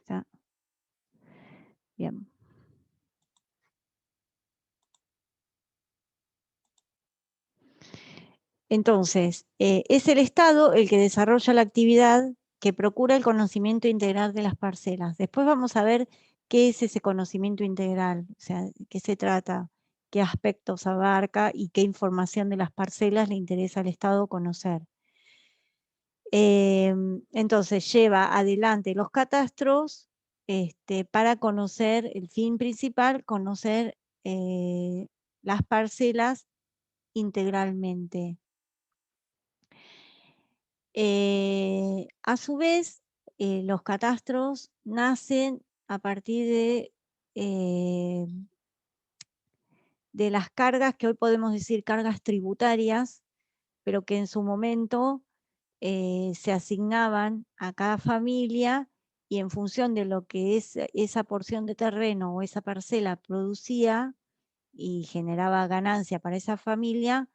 ¿Está? Bien. Entonces, es el Estado el que desarrolla la actividad que procura el conocimiento integral de las parcelas. Después vamos a ver qué es ese conocimiento integral, o sea, qué se trata, qué aspectos abarca y qué información de las parcelas le interesa al Estado conocer. Entonces, lleva adelante los catastros para conocer, el fin principal, conocer las parcelas integralmente. A su vez, los catastros nacen a partir de las cargas que hoy podemos decir cargas tributarias, pero que en su momento se asignaban a cada familia y en función de lo que esa porción de terreno o esa parcela producía y generaba ganancia para esa familia,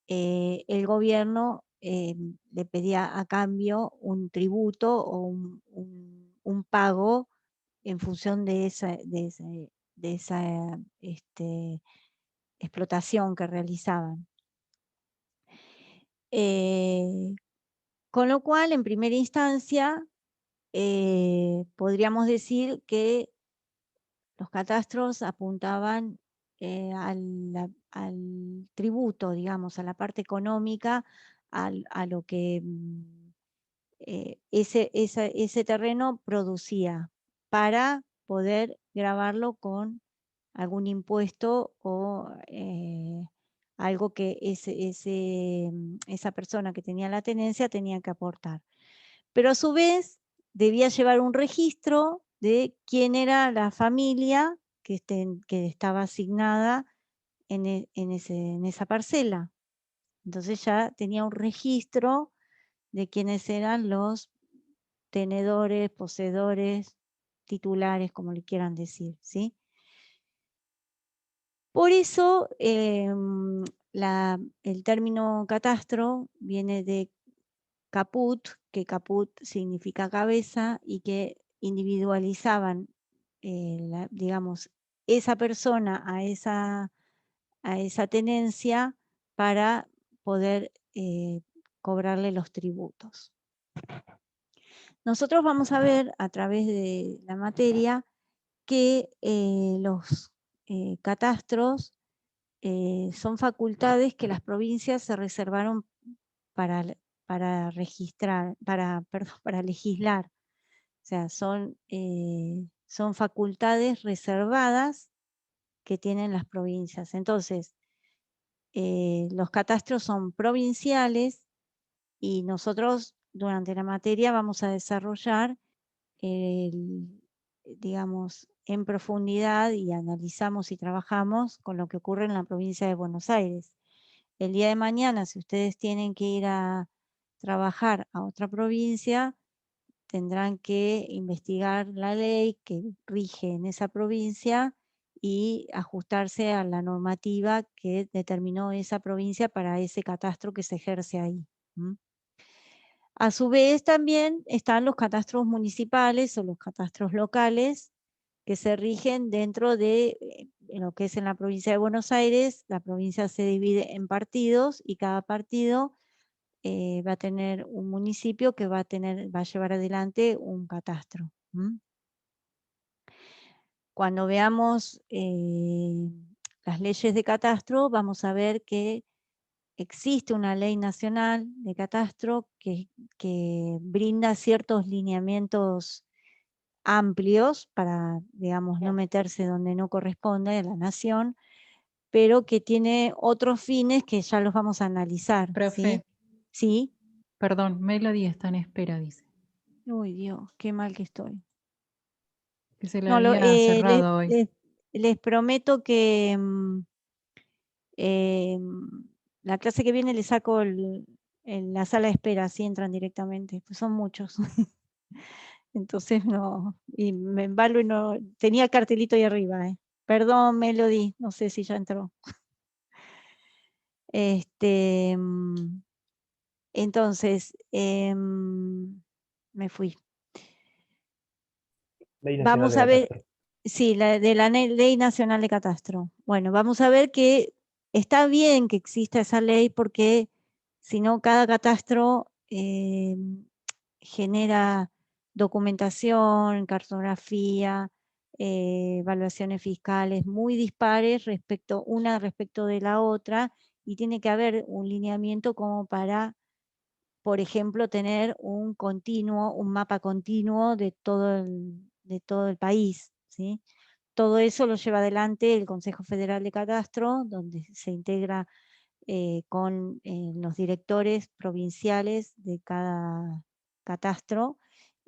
el gobierno le pedía a cambio un tributo o un pago en función de esa explotación que realizaban. Con lo cual, en primera instancia, podríamos decir que los catastros apuntaban al tributo, digamos, a la parte económica, a lo que ese terreno producía para poder gravarlo con algún impuesto o algo que esa persona que tenía la tenencia tenía que aportar. Pero a su vez debía llevar un registro de quién era la familia que estaba asignada en esa parcela. Entonces ya tenía un registro de quiénes eran los tenedores, poseedores, titulares, como le quieran decir, ¿sí? Por eso el término catastro viene de caput, que caput significa cabeza, y que individualizaban, digamos, esa persona a esa tenencia para poder cobrarle los tributos. Nosotros vamos a ver a través de la materia que los catastros son facultades que las provincias se reservaron para registrar, para legislar. O sea, son facultades reservadas que tienen las provincias. Entonces, los catastros son provinciales y nosotros durante la materia vamos a desarrollar, digamos, en profundidad y analizamos y trabajamos con lo que ocurre en la provincia de Buenos Aires. El día de mañana, si ustedes tienen que ir a trabajar a otra provincia, tendrán que investigar la ley que rige en esa provincia y ajustarse a la normativa que determinó esa provincia para ese catastro que se ejerce ahí. A su vez también están los catastros municipales o los catastros locales que se rigen dentro de lo que es en la provincia de Buenos Aires. La provincia se divide en partidos y cada partido va a tener un municipio que va a llevar adelante un catastro. Cuando veamos las leyes de catastro, vamos a ver que existe una ley nacional de catastro que brinda ciertos lineamientos amplios para, digamos, no meterse donde no corresponde a la nación, pero que tiene otros fines que ya los vamos a analizar. Profe. ¿Sí? Perdón, Melody está en espera, dice. Uy, Dios, qué mal que estoy. Que se le No, había cerrado hoy. les prometo que la clase que viene le saco en la sala de espera, así entran directamente, pues son muchos. Entonces no, y me embalo y no, tenía el cartelito ahí arriba. Perdón, Melody, no sé si ya entró. Entonces, me fui. Ley Nacional vamos de a ver, Catastro. sí, de la Ley Nacional de Catastro. Bueno, vamos a ver que está bien que exista esa ley porque si no cada catastro genera documentación, cartografía, evaluaciones fiscales muy dispares una respecto de la otra, y tiene que haber un lineamiento como para, por ejemplo, tener un mapa continuo de todo el país, ¿sí? Todo eso lo lleva adelante el Consejo Federal de Catastro, donde se integra con los directores provinciales de cada catastro,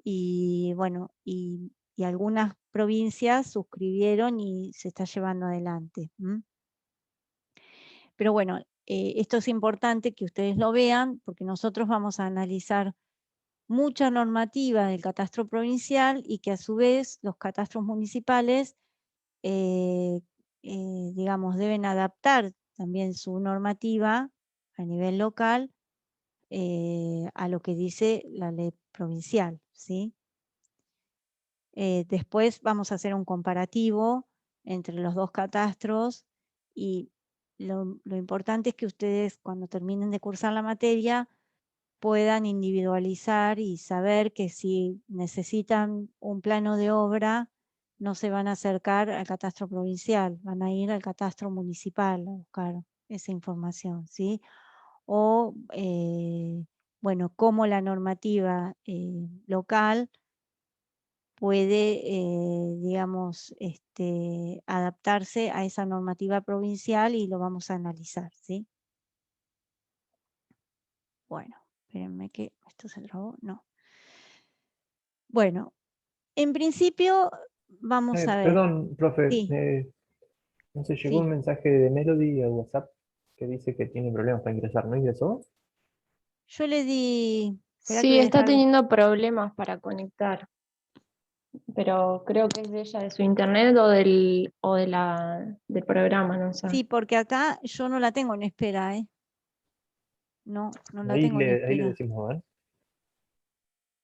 y bueno, y algunas provincias suscribieron y se está llevando adelante. Pero bueno, esto es importante que ustedes lo vean porque nosotros vamos a analizar mucha normativa del catastro provincial y que a su vez los catastros municipales, digamos, deben adaptar también su normativa a nivel local a lo que dice la ley provincial, ¿sí? Después vamos a hacer un comparativo entre los dos catastros y lo importante es que ustedes cuando terminen de cursar la materia puedan individualizar y saber que si necesitan un plano de obra no se van a acercar al catastro provincial, van a ir al catastro municipal a buscar esa información, ¿sí? O, bueno, cómo la normativa local puede, digamos, adaptarse a esa normativa provincial y lo vamos a analizar, ¿sí? Bueno, espérenme que esto se trabó, no. Bueno, en principio vamos a ver, Perdón, profe, sí, no sé, llegó un sí, mensaje de Melody a WhatsApp que dice que tiene problemas para ingresar, ¿no ingresó? yo le di, espera que Sí, voy a está dejar, teniendo problemas para conectar, pero creo que es de ella, de su internet del programa, no sé. sí, porque acá yo no la tengo en espera, ¿eh? No, no la tengo en Ahí le espera. decimos, a ver.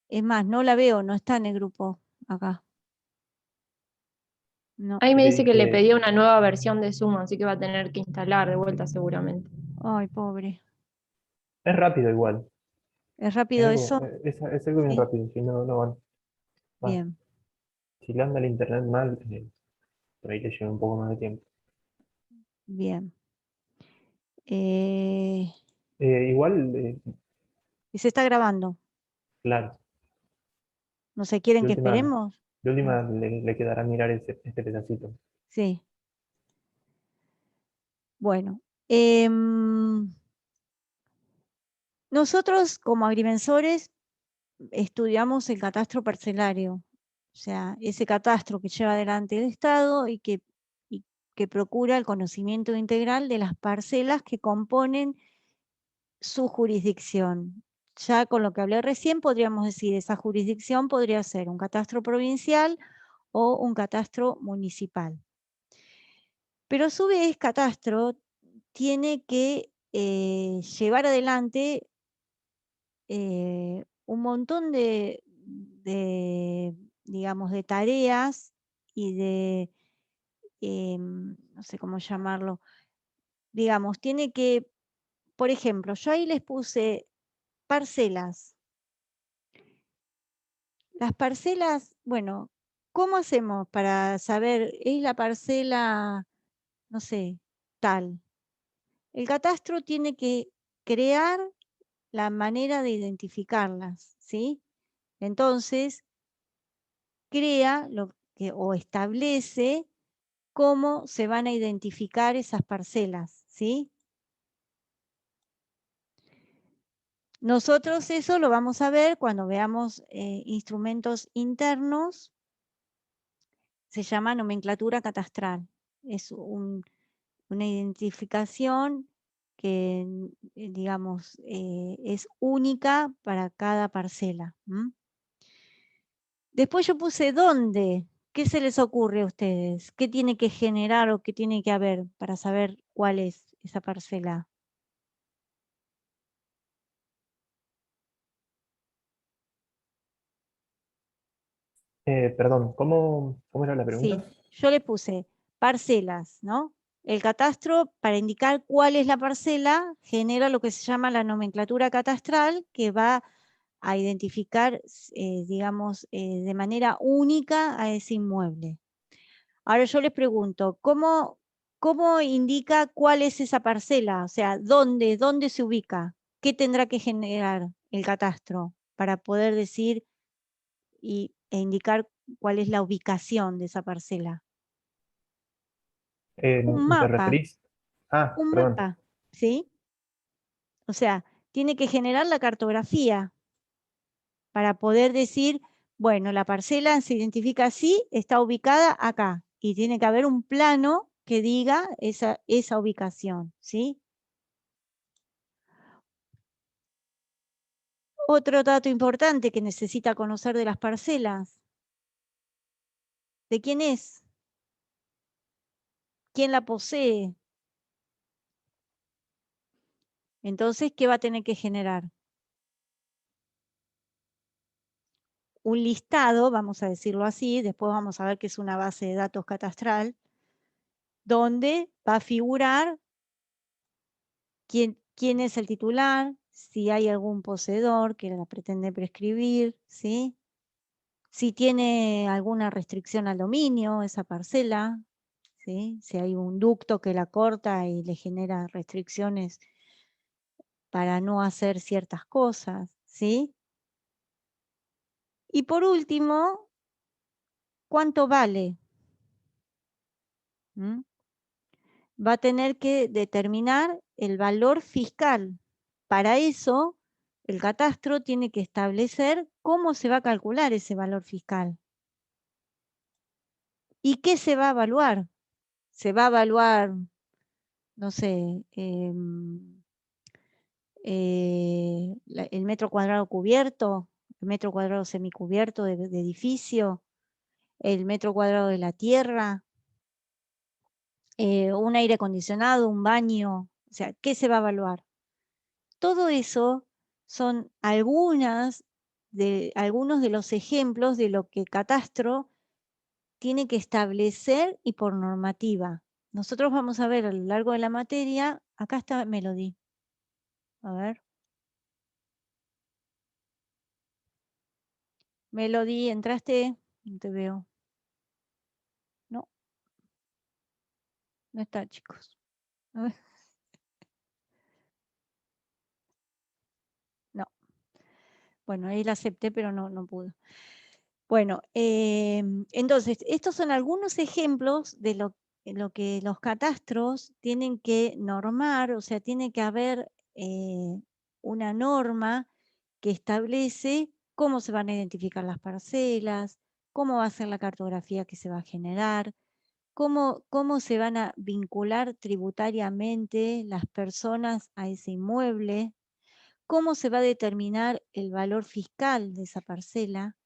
Es más, no la veo, no está en el grupo acá. No. Ahí me Le dice que le dije, pedía una nueva versión de Zoom, así que va a tener que instalar de vuelta seguramente. Ay, pobre. es rápido igual, ¿Es rápido eso? es algo bien Sí, rápido, si no, no van. Va. bien, Si le anda el internet mal, por ahí le lleva un poco más de tiempo. bien. Eh, Igual, y se está grabando. claro, ¿No se quieren de que última, esperemos? de Mm, última le quedará mirar este pedacito. sí, bueno. Nosotros como agrimensores estudiamos el catastro parcelario, o sea, ese catastro que lleva adelante el Estado y que procura el conocimiento integral de las parcelas que componen su jurisdicción. Ya con lo que hablé recién podríamos decir, esa jurisdicción podría ser un catastro provincial o un catastro municipal. Pero a su vez, catastro tiene que llevar adelante un montón digamos, de tareas y de, no sé cómo llamarlo, digamos, tiene que, por ejemplo, yo ahí les puse parcelas. Las parcelas, bueno, ¿cómo hacemos para saber, es la parcela, no sé, tal? El catastro tiene que crear la manera de identificarlas, ¿sí? Entonces, crea o establece cómo se van a identificar esas parcelas, ¿sí? Nosotros eso lo vamos a ver cuando veamos instrumentos internos, se llama nomenclatura catastral. Es una identificación que, digamos, es única para cada parcela. Después yo puse dónde. ¿Qué se les ocurre a ustedes? ¿Qué tiene que generar o qué tiene que haber para saber cuál es esa parcela? Perdón, ¿cómo era la Sí, pregunta? yo le puse parcelas, ¿no? El catastro, para indicar cuál es la parcela, genera lo que se llama la nomenclatura catastral, que va a identificar, digamos, de manera única a ese inmueble. Ahora yo les pregunto, ¿cómo indica cuál es esa parcela? O sea, ¿dónde se ubica? ¿Qué tendrá que generar el catastro para poder decir e indicar cuál es la ubicación de esa parcela? Un ¿Te mapa, referís? Ah, un perdón. mapa, ¿sí? O sea, tiene que generar la cartografía para poder decir, bueno, la parcela se identifica así, está ubicada acá, y tiene que haber un plano que diga esa ubicación, ¿sí? Otro dato importante que necesita conocer de las parcelas. ¿De quién es? ¿Quién la posee? Entonces, ¿qué va a tener que generar? Un listado, vamos a decirlo así, después vamos a ver que es una base de datos catastral, donde va a figurar quién es el titular, si hay algún poseedor que la pretende prescribir, ¿sí? Si tiene alguna restricción al dominio, esa parcela, ¿sí? Si hay un ducto que la corta y le genera restricciones para no hacer ciertas cosas, ¿sí? Y por último, ¿cuánto vale? ¿Mm? Va a tener que determinar el valor fiscal. Para eso, el catastro tiene que establecer cómo se va a calcular ese valor fiscal. ¿Y qué se va a evaluar? Se va a evaluar, no sé, el metro cuadrado cubierto, el metro cuadrado semicubierto de edificio, el metro cuadrado de la tierra, un aire acondicionado, un baño, o sea, ¿qué se va a evaluar? Todo eso son algunos de los ejemplos de lo que Catastro tiene que establecer y por normativa. Nosotros vamos a ver a lo largo de la materia, acá está Melody. A ver. Melody, ¿entraste? No te veo. No, no está, chicos. A ver. No. Bueno, ahí la acepté, pero no pudo. Bueno, entonces, estos son algunos ejemplos de lo que los catastros tienen que normar, o sea, tiene que haber una norma que establece cómo se van a identificar las parcelas, cómo va a ser la cartografía que se va a generar, cómo se van a vincular tributariamente las personas a ese inmueble, cómo se va a determinar el valor fiscal de esa parcela.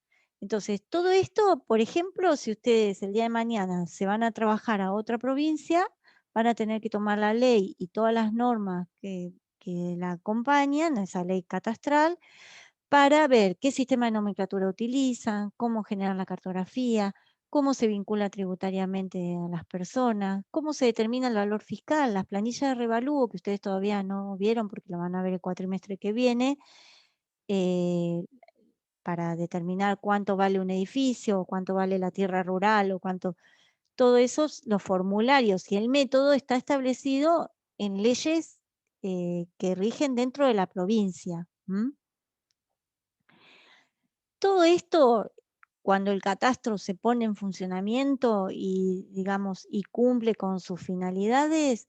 Entonces, todo esto, por ejemplo, si ustedes el día de mañana se van a trabajar a otra provincia, van a tener que tomar la ley y todas las normas que la acompañan, esa ley catastral, para ver qué sistema de nomenclatura utilizan, cómo generan la cartografía, cómo se vincula tributariamente a las personas, cómo se determina el valor fiscal, las planillas de revalúo que ustedes todavía no vieron porque lo van a ver el cuatrimestre que viene, para determinar cuánto vale un edificio, cuánto vale la tierra rural, o cuánto, todo eso, los formularios y el método está establecido en leyes que rigen dentro de la provincia. Todo esto, cuando el catastro se pone en funcionamiento y, digamos, y cumple con sus finalidades,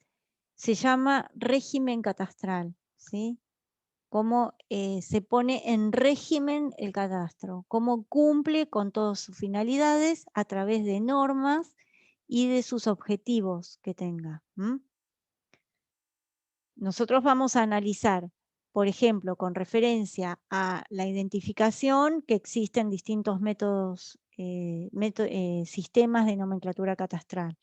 se llama régimen catastral, ¿sí? Cómo se pone en régimen el catastro, cómo cumple con todas sus finalidades a través de normas y de sus objetivos que tenga. Nosotros vamos a analizar, por ejemplo, con referencia a la identificación, que existen distintos métodos, sistemas de nomenclatura catastral.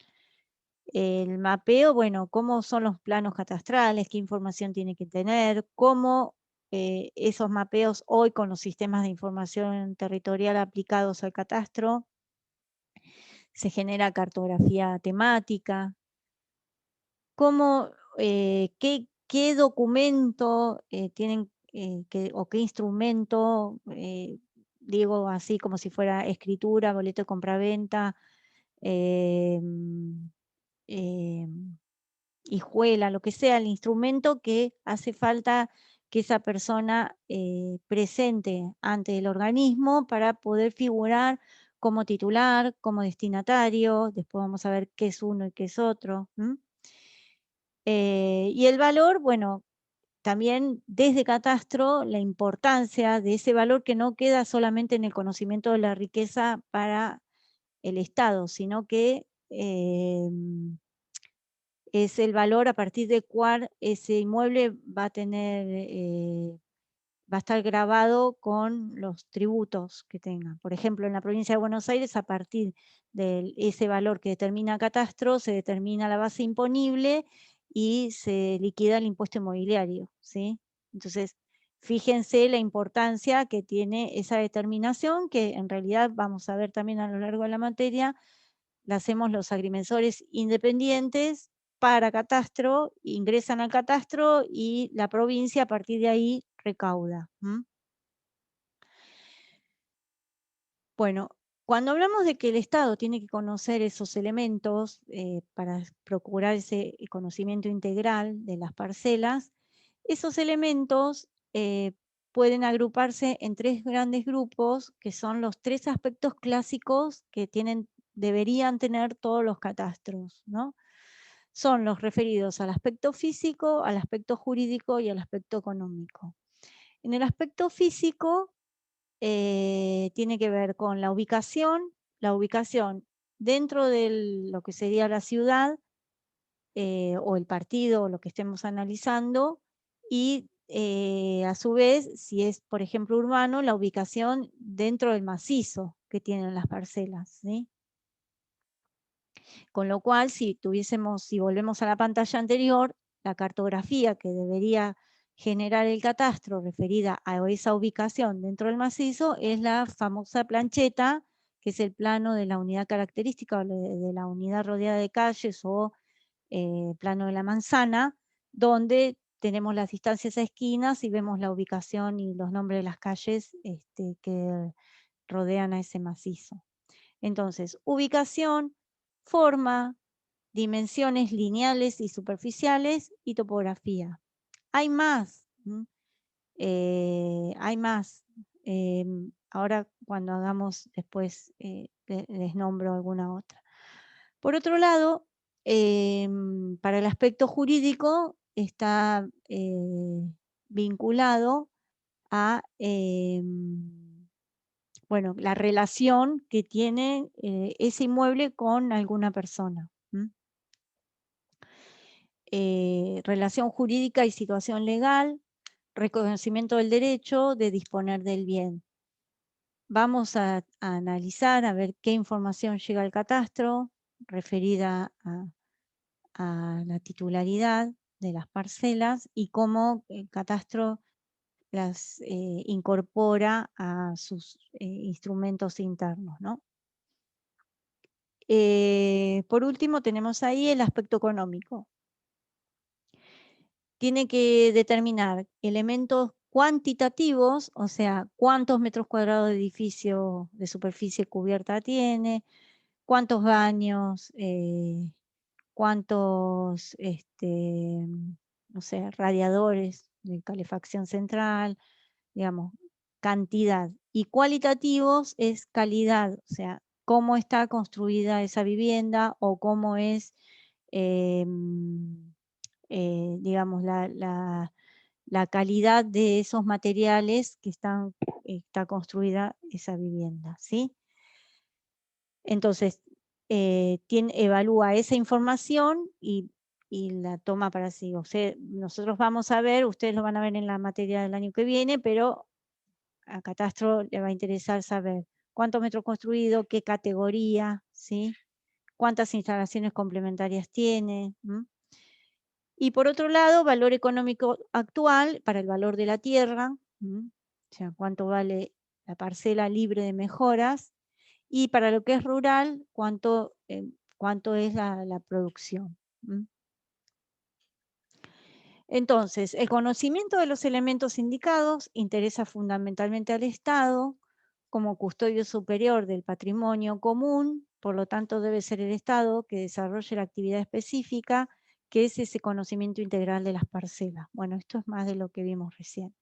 El mapeo, bueno, cómo son los planos catastrales, qué información tiene que tener, cómo esos mapeos hoy con los sistemas de información territorial aplicados al catastro. Se genera cartografía temática. ¿Qué documento tienen o qué instrumento, digo así como si fuera escritura, boleto de compraventa, hijuela, lo que sea, el instrumento que hace falta que esa persona presente ante el organismo para poder figurar como titular, como destinatario. Después vamos a ver qué es uno y qué es otro. Y el valor, bueno, también desde Catastro, la importancia de ese valor que no queda solamente en el conocimiento de la riqueza para el Estado, sino que es el valor a partir del cual ese inmueble va a tener, va a estar grabado con los tributos que tenga. Por ejemplo, en la provincia de Buenos Aires, a partir de ese valor que determina Catastro, se determina la base imponible y se liquida el impuesto inmobiliario, ¿sí? Entonces, fíjense la importancia que tiene esa determinación, que en realidad vamos a ver también a lo largo de la materia, la hacemos los agrimensores independientes para Catastro, ingresan al Catastro y la provincia a partir de ahí recauda. Bueno, cuando hablamos de que el Estado tiene que conocer esos elementos para procurar ese conocimiento integral de las parcelas, esos elementos pueden agruparse en 3 grandes grupos, que son los 3 aspectos clásicos que deberían tener todos los catastros, ¿no? Son los referidos al aspecto físico, al aspecto jurídico y al aspecto económico. En el aspecto físico tiene que ver con la ubicación dentro de lo que sería la ciudad o el partido o lo que estemos analizando, y a su vez, si es por ejemplo urbano, la ubicación dentro del macizo que tienen las parcelas, ¿sí? Con lo cual, si volvemos a la pantalla anterior, la cartografía que debería generar el catastro referida a esa ubicación dentro del macizo es la famosa plancheta, que es el plano de la unidad característica o de la unidad rodeada de calles o plano de la manzana, donde tenemos las distancias a esquinas y vemos la ubicación y los nombres de las calles que rodean a ese macizo. Entonces, ubicación, forma, dimensiones lineales y superficiales y topografía. Hay más, hay más. Ahora cuando hagamos después les nombro alguna otra. Por otro lado, para el aspecto jurídico está vinculado a bueno, la relación que tiene ese inmueble con alguna persona. Relación jurídica y situación legal, reconocimiento del derecho de disponer del bien. Vamos a analizar, a ver qué información llega al catastro referida a la titularidad de las parcelas y cómo el catastro las incorpora a sus instrumentos internos, ¿no? Por último, tenemos ahí el aspecto económico. Tiene que determinar elementos cuantitativos, o sea, cuántos metros cuadrados de edificio de superficie cubierta tiene, cuántos baños, cuántos, no sé, radiadores de calefacción central, digamos, cantidad. Y cualitativos es calidad, o sea, cómo está construida esa vivienda o cómo es, digamos, la calidad de esos materiales que está construida esa vivienda, ¿sí? Entonces, evalúa esa información y la toma para sí. O sea, nosotros vamos a ver, ustedes lo van a ver en la materia del año que viene, pero a Catastro le va a interesar saber cuántos metros construidos, qué categoría, ¿sí? Cuántas instalaciones complementarias tiene. Y por otro lado, valor económico actual para el valor de la tierra, o sea, cuánto vale la parcela libre de mejoras, y para lo que es rural, cuánto es la producción. Entonces, el conocimiento de los elementos indicados interesa fundamentalmente al Estado como custodio superior del patrimonio común, por lo tanto debe ser el Estado que desarrolle la actividad específica, que es ese conocimiento integral de las parcelas. Bueno, esto es más de lo que vimos recién.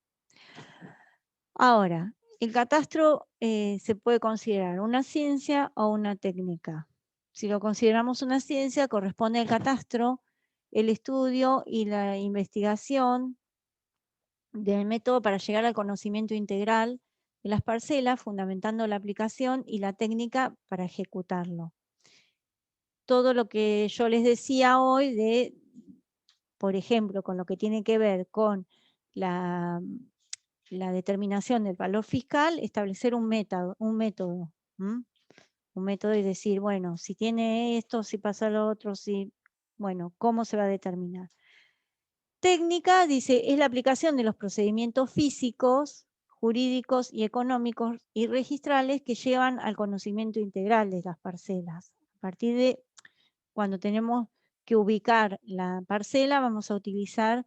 Ahora, el catastro se puede considerar una ciencia o una técnica. Si lo consideramos una ciencia, corresponde al catastro el estudio y la investigación del método para llegar al conocimiento integral de las parcelas, fundamentando la aplicación y la técnica para ejecutarlo. Todo lo que yo les decía hoy de, por ejemplo, con lo que tiene que ver con la determinación del valor fiscal, establecer un método, y decir, bueno, si tiene esto, si pasa lo otro, si, bueno, ¿cómo se va a determinar? Técnica, dice, es la aplicación de los procedimientos físicos, jurídicos y económicos y registrales que llevan al conocimiento integral de las parcelas. A partir de cuando tenemos que ubicar la parcela, vamos a utilizar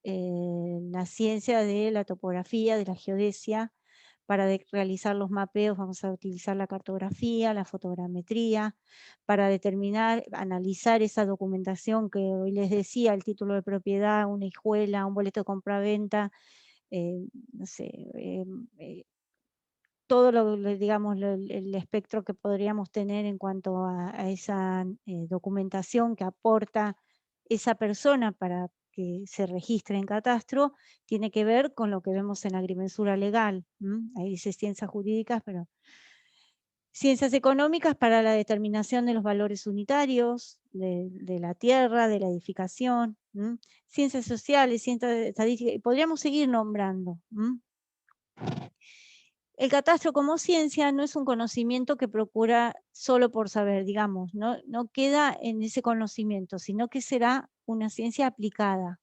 la ciencia de la topografía, de la geodesia. Para realizar los mapeos vamos a utilizar la cartografía, la fotogrametría, para determinar, analizar esa documentación que hoy les decía, el título de propiedad, una hijuela, un boleto de compraventa, no sé, todo digamos, el espectro que podríamos tener en cuanto a esa documentación que aporta esa persona para que se registre en catastro, tiene que ver con lo que vemos en la agrimensura legal. Ahí dice ciencias jurídicas, pero ciencias económicas para la determinación de los valores unitarios de la tierra, de la edificación, ciencias sociales, ciencias estadísticas, y podríamos seguir nombrando. El catastro como ciencia no es un conocimiento que procura solo por saber, digamos, no queda en ese conocimiento, sino que será una ciencia aplicada.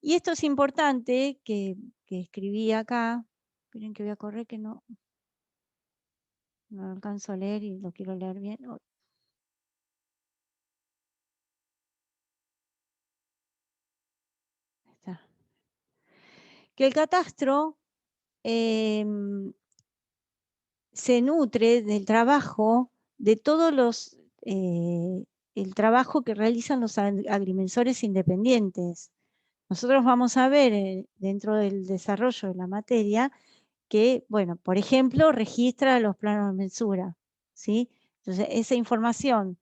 Y esto es importante que escribí acá. Esperen que voy a correr que no alcanzo a leer y lo quiero leer bien. Ahí está. Que el catastro se nutre del trabajo de todos los, el trabajo que realizan los agrimensores independientes. Nosotros vamos a ver dentro del desarrollo de la materia que, bueno, por ejemplo, registra los planos de mensura, ¿sí? Entonces, esa información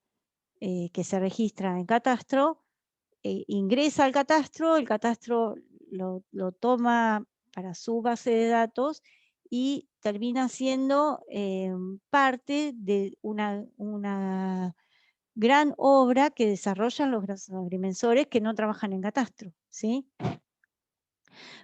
que se registra en catastro, ingresa al catastro, el catastro lo toma para su base de datos y termina siendo parte de una gran obra que desarrollan los agrimensores que no trabajan en catastro, ¿sí?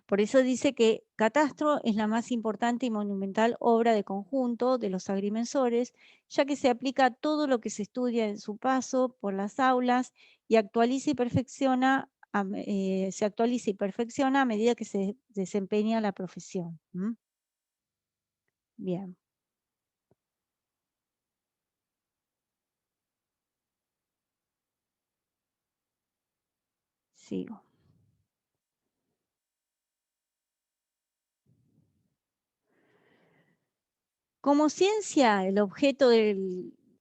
Por eso dice que catastro es la más importante y monumental obra de conjunto de los agrimensores, ya que se aplica a todo lo que se estudia en su paso por las aulas y actualiza y perfecciona, se actualiza y perfecciona a medida que se desempeña la profesión. Bien. Sigo. Como ciencia, el objeto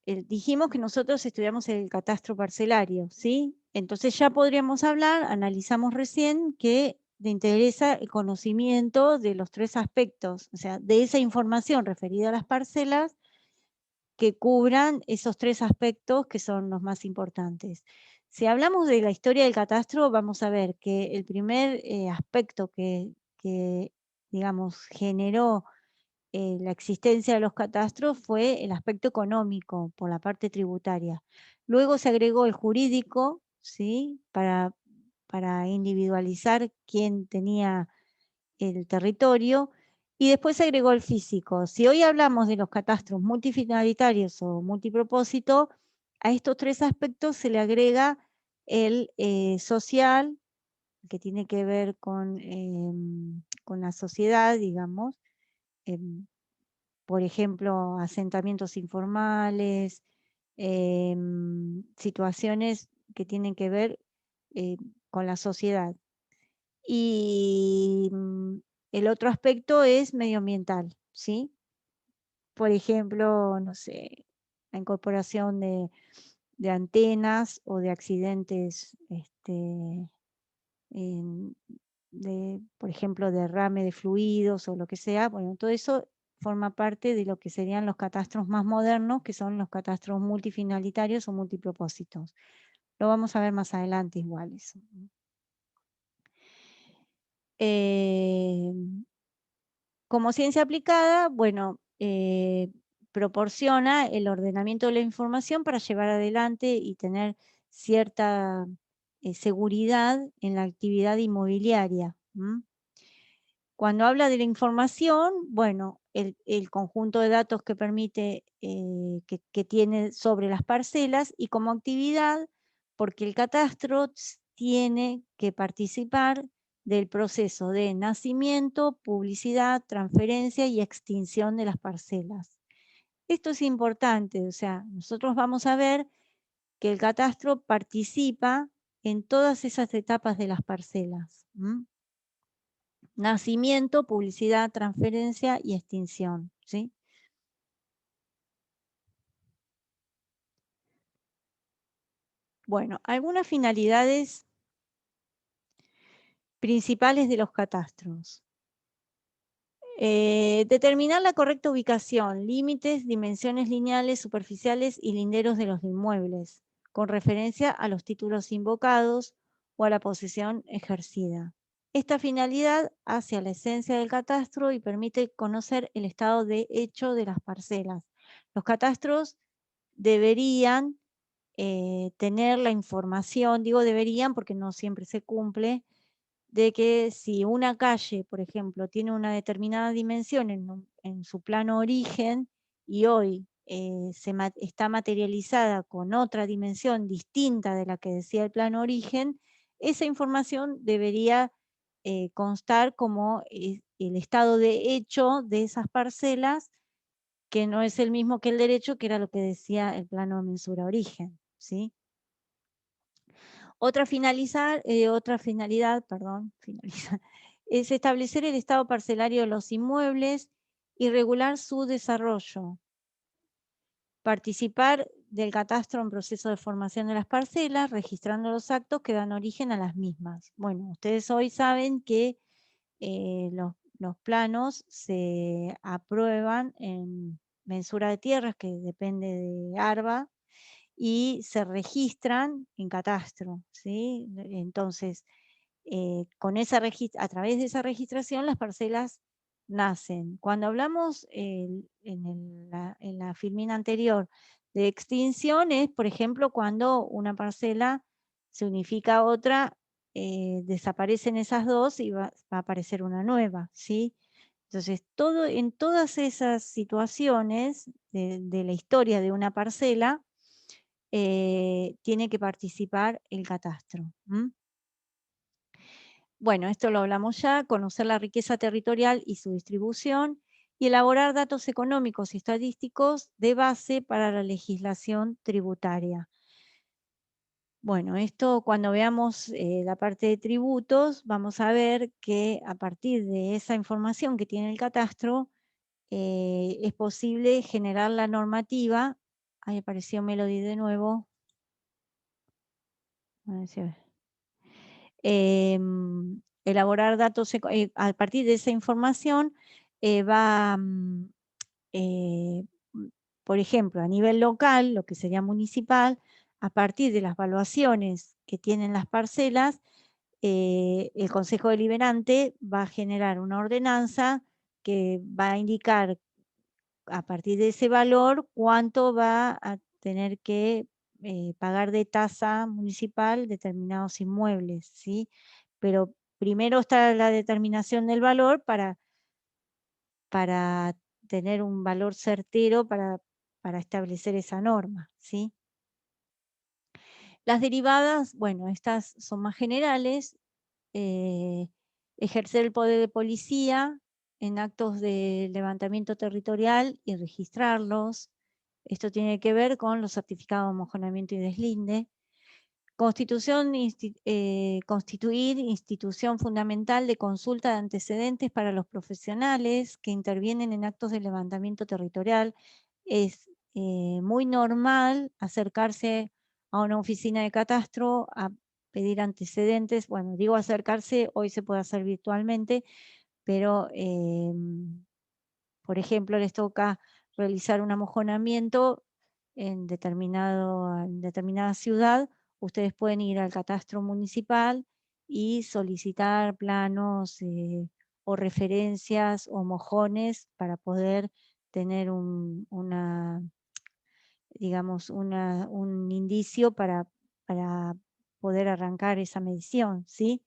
dijimos que nosotros estudiamos el catastro parcelario, ¿sí? Entonces ya podríamos hablar, analizamos recién, que te interesa el conocimiento de los tres aspectos, o sea, de esa información referida a las parcelas que cubran esos tres aspectos que son los más importantes. Si hablamos de la historia del catastro, vamos a ver que el primer aspecto que, digamos, generó la existencia de los catastros fue el aspecto económico, por la parte tributaria. Luego se agregó el jurídico, ¿sí? Para individualizar quién tenía el territorio, y después se agregó el físico. Si hoy hablamos de los catastros multifinalitarios o multipropósito, a estos tres aspectos se le agrega el social, que tiene que ver con la sociedad, digamos, por ejemplo, asentamientos informales, situaciones que tienen que ver con la sociedad. Y el otro aspecto es medioambiental, ¿sí? Por ejemplo, no sé, la incorporación de antenas o de accidentes, por ejemplo, derrame de fluidos o lo que sea. Bueno, todo eso forma parte de lo que serían los catastros más modernos, que son los catastros multifinalitarios o multipropósitos. Lo vamos a ver más adelante igual eso. Como ciencia aplicada, bueno, proporciona el ordenamiento de la información para llevar adelante y tener cierta seguridad en la actividad inmobiliaria. Cuando habla de la información, bueno, el conjunto de datos que permite, que tiene sobre las parcelas y como actividad, porque el catastro tiene que participar del proceso de nacimiento, publicidad, transferencia y extinción de las parcelas. Esto es importante, o sea, nosotros vamos a ver que el catastro participa en todas esas etapas de las parcelas. Nacimiento, publicidad, transferencia y extinción, ¿sí? Bueno, algunas finalidades principales de los catastros. Determinar la correcta ubicación, límites, dimensiones lineales, superficiales y linderos de los inmuebles, con referencia a los títulos invocados o a la posesión ejercida. Esta finalidad hace a la esencia del catastro y permite conocer el estado de hecho de las parcelas. Los catastros deberían tener la información, digo deberían porque no siempre se cumple, de que si una calle, por ejemplo, tiene una determinada dimensión en su plano origen y hoy está materializada con otra dimensión distinta de la que decía el plano origen, esa información debería constar como el estado de hecho de esas parcelas, que no es el mismo que el derecho, que era lo que decía el plano de mensura origen, ¿sí? Otra finalidad, es establecer el estado parcelario de los inmuebles y regular su desarrollo. Participar del catastro en proceso de formación de las parcelas, registrando los actos que dan origen a las mismas. Bueno, ustedes hoy saben que los planos se aprueban en mensura de tierras, que depende de ARBA, y se registran en catastro, ¿sí? Entonces, a través de esa registración las parcelas nacen. Cuando hablamos en la filmina anterior de extinción es, por ejemplo, cuando una parcela se unifica a otra, desaparecen esas dos y va a aparecer una nueva, ¿sí? Entonces, en todas esas situaciones de la historia de una parcela, tiene que participar el catastro. Bueno, esto lo hablamos ya, conocer la riqueza territorial y su distribución, y elaborar datos económicos y estadísticos de base para la legislación tributaria. Bueno, esto cuando veamos la parte de tributos, vamos a ver que a partir de esa información que tiene el catastro, es posible generar la normativa. Ahí apareció Melody de nuevo. A ver si elaborar datos, a partir de esa información va, por ejemplo, a nivel local, lo que sería municipal, a partir de las evaluaciones que tienen las parcelas, el Consejo Deliberante va a generar una ordenanza que va a indicar a partir de ese valor cuánto va a tener que pagar de tasa municipal determinados inmuebles, ¿sí? Pero primero está la determinación del valor para tener un valor certero para establecer esa norma, ¿sí? Las derivadas, bueno, estas son más generales. Ejercer el poder de policía en actos de levantamiento territorial y registrarlos. Esto tiene que ver con los certificados de amojonamiento y deslinde. Constituir institución fundamental de consulta de antecedentes para los profesionales que intervienen en actos de levantamiento territorial. Es muy normal acercarse a una oficina de catastro a pedir antecedentes. Bueno, digo acercarse, hoy se puede hacer virtualmente, pero por ejemplo les toca realizar un amojonamiento en determinada ciudad. Ustedes pueden ir al catastro municipal y solicitar planos o referencias o mojones para poder tener digamos, un indicio para poder arrancar esa medición, ¿sí?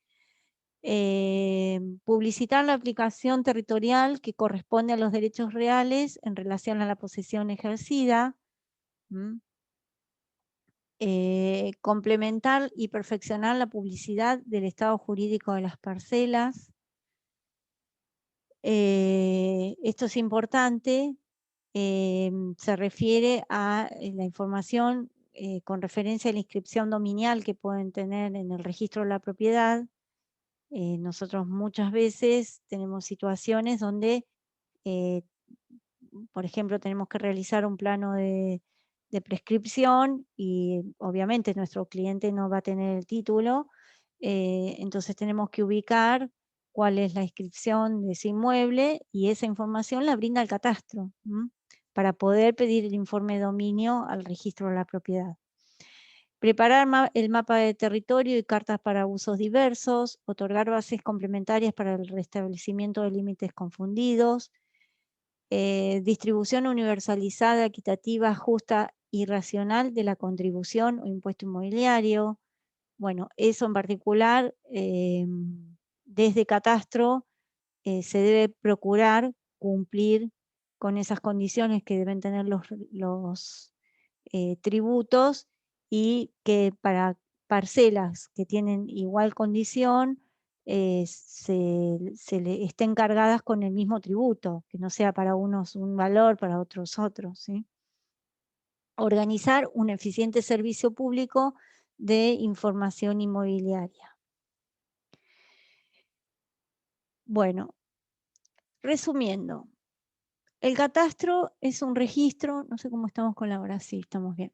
Publicitar la aplicación territorial que corresponde a los derechos reales en relación a la posesión ejercida. Complementar y perfeccionar la publicidad del estado jurídico de las parcelas. Esto es importante. Se refiere a la información con referencia a la inscripción dominial que pueden tener en el registro de la propiedad. Nosotros muchas veces tenemos situaciones donde, por ejemplo, tenemos que realizar un plano de prescripción y obviamente nuestro cliente no va a tener el título, entonces tenemos que ubicar cuál es la inscripción de ese inmueble y esa información la brinda el catastro para poder pedir el informe de dominio al registro de la propiedad. Preparar el mapa de territorio y cartas para usos diversos, otorgar bases complementarias para el restablecimiento de límites confundidos, distribución universalizada, equitativa, justa y racional de la contribución o impuesto inmobiliario. Bueno, eso en particular, desde Catastro se debe procurar cumplir con esas condiciones que deben tener los tributos y que para parcelas que tienen igual condición se le estén cargadas con el mismo tributo, que no sea para unos un valor, para otros otro, ¿sí? Organizar un eficiente servicio público de información inmobiliaria. Bueno, resumiendo, el catastro es un registro, no sé cómo estamos con la hora, sí, estamos bien.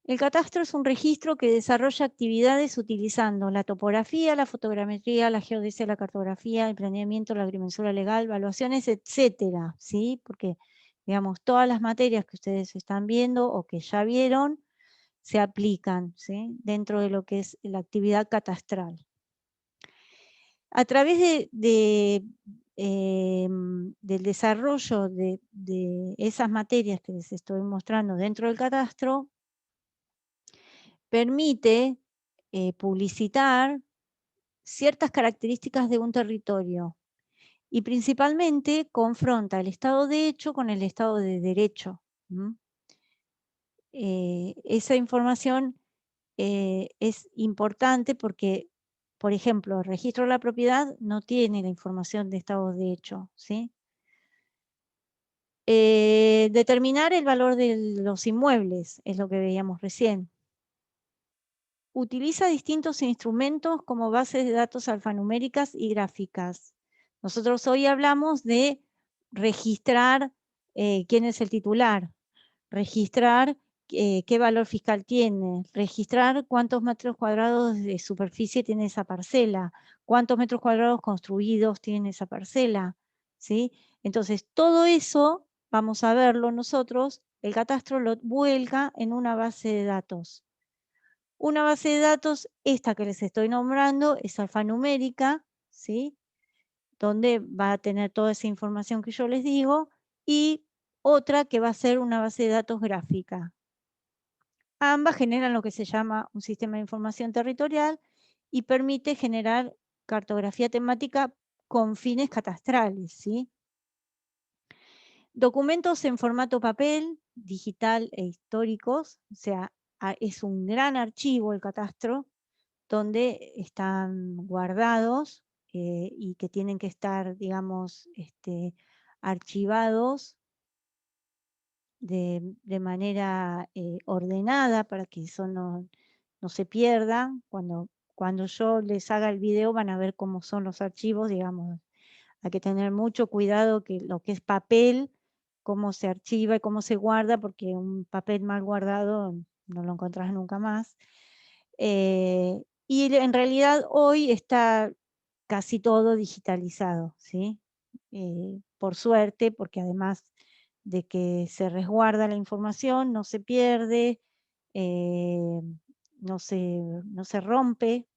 El catastro es un registro que desarrolla actividades utilizando la topografía, la fotogrametría, la geodesia, la cartografía, el planeamiento, la agrimensura legal, evaluaciones, etcétera, ¿sí? Porque, digamos, todas las materias que ustedes están viendo o que ya vieron se aplican, ¿sí? Dentro de lo que es la actividad catastral. A través del desarrollo de esas materias que les estoy mostrando dentro del catastro, permite publicitar ciertas características de un territorio y principalmente confronta el Estado de Hecho con el Estado de Derecho. Esa información es importante porque, por ejemplo, el registro de la propiedad no tiene la información de Estado de Hecho, ¿sí? Determinar el valor de los inmuebles, es lo que veíamos recién. Utiliza distintos instrumentos como bases de datos alfanuméricas y gráficas. Nosotros hoy hablamos de registrar quién es el titular, registrar qué valor fiscal tiene, registrar cuántos metros cuadrados de superficie tiene esa parcela, cuántos metros cuadrados construidos tiene esa parcela, ¿sí? Entonces, todo eso, vamos a verlo nosotros, el catastro lo vuelca en una base de datos. Una base de datos, esta que les estoy nombrando, es alfanumérica, ¿sí? Donde va a tener toda esa información que yo les digo, y otra que va a ser una base de datos gráfica. Ambas generan lo que se llama un sistema de información territorial y permite generar cartografía temática con fines catastrales, ¿sí? Documentos en formato papel, digital e históricos, o sea, es un gran archivo el catastro, donde están guardados y que tienen que estar, digamos, archivados de manera ordenada para que eso no se pierda. Cuando yo les haga el video van a ver cómo son los archivos, digamos. Hay que tener mucho cuidado que lo que es papel, cómo se archiva y cómo se guarda, porque un papel mal guardado no lo encontrás nunca más. Y en realidad hoy está casi todo digitalizado, ¿sí? Por suerte, porque además de que se resguarda la información, no se pierde, no se rompe,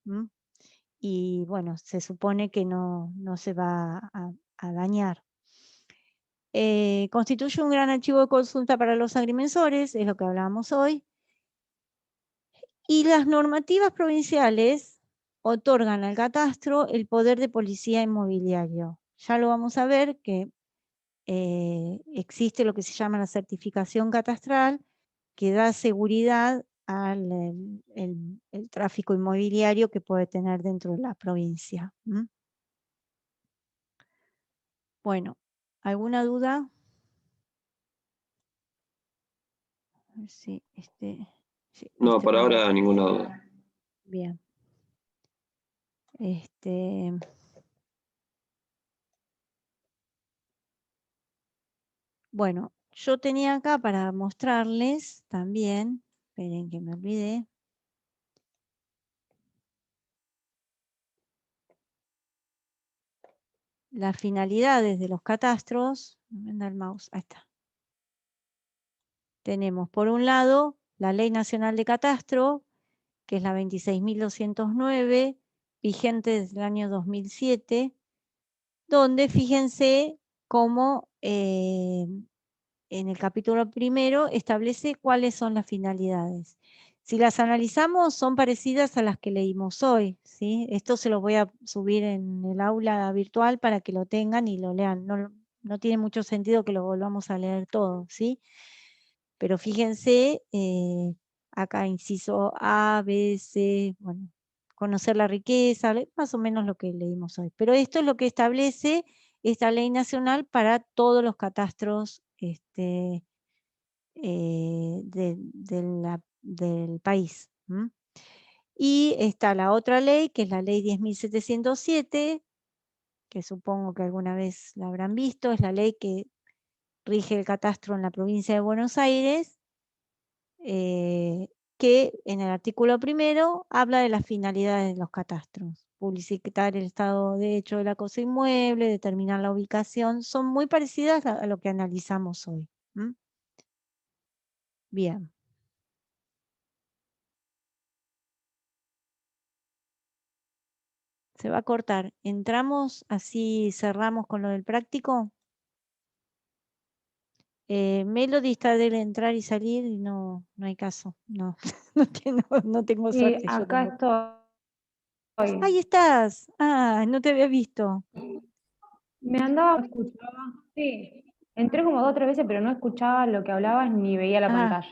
y bueno, se supone que no se va a dañar. Constituye un gran archivo de consulta para los agrimensores, es lo que hablábamos hoy. Y las normativas provinciales otorgan al catastro el poder de policía inmobiliario. Ya lo vamos a ver que existe lo que se llama la certificación catastral, que da seguridad al el tráfico inmobiliario que puede tener dentro de la provincia. Bueno, ¿alguna duda? A ver si sí, No, por ahora ninguna duda. Bien. Bueno, yo tenía acá para mostrarles también, esperen que me olvidé. Las finalidades de los catastros. Me anda el mouse, ahí está. Tenemos por un lado la Ley Nacional de Catastro, que es la 26.209, vigente desde el año 2007, donde fíjense cómo en el capítulo primero establece cuáles son las finalidades. Si las analizamos, son parecidas a las que leímos hoy, ¿sí? Esto se lo voy a subir en el aula virtual para que lo tengan y lo lean. No tiene mucho sentido que lo volvamos a leer todo, ¿sí? Pero fíjense, acá inciso A, B, C, bueno, conocer la riqueza, más o menos lo que leímos hoy. Pero esto es lo que establece esta ley nacional para todos los catastros del país. Y está la otra ley, que es la ley 10.707, que supongo que alguna vez la habrán visto, es la ley que rige el catastro en la provincia de Buenos Aires, que en el artículo primero habla de las finalidades de los catastros. Publicitar el estado de hecho de la cosa inmueble, determinar la ubicación, son muy parecidas a lo que analizamos hoy. Bien. Se va a cortar. ¿Entramos? Así cerramos con lo del práctico. Melody está de entrar y salir y no hay caso. No, no tengo Sí, suerte. acá estoy. Ahí estás. Ah, no te había visto. Me andaba, escuchaba, sí. Entré como 2 o 3 veces, pero no escuchaba lo que hablabas ni veía la pantalla.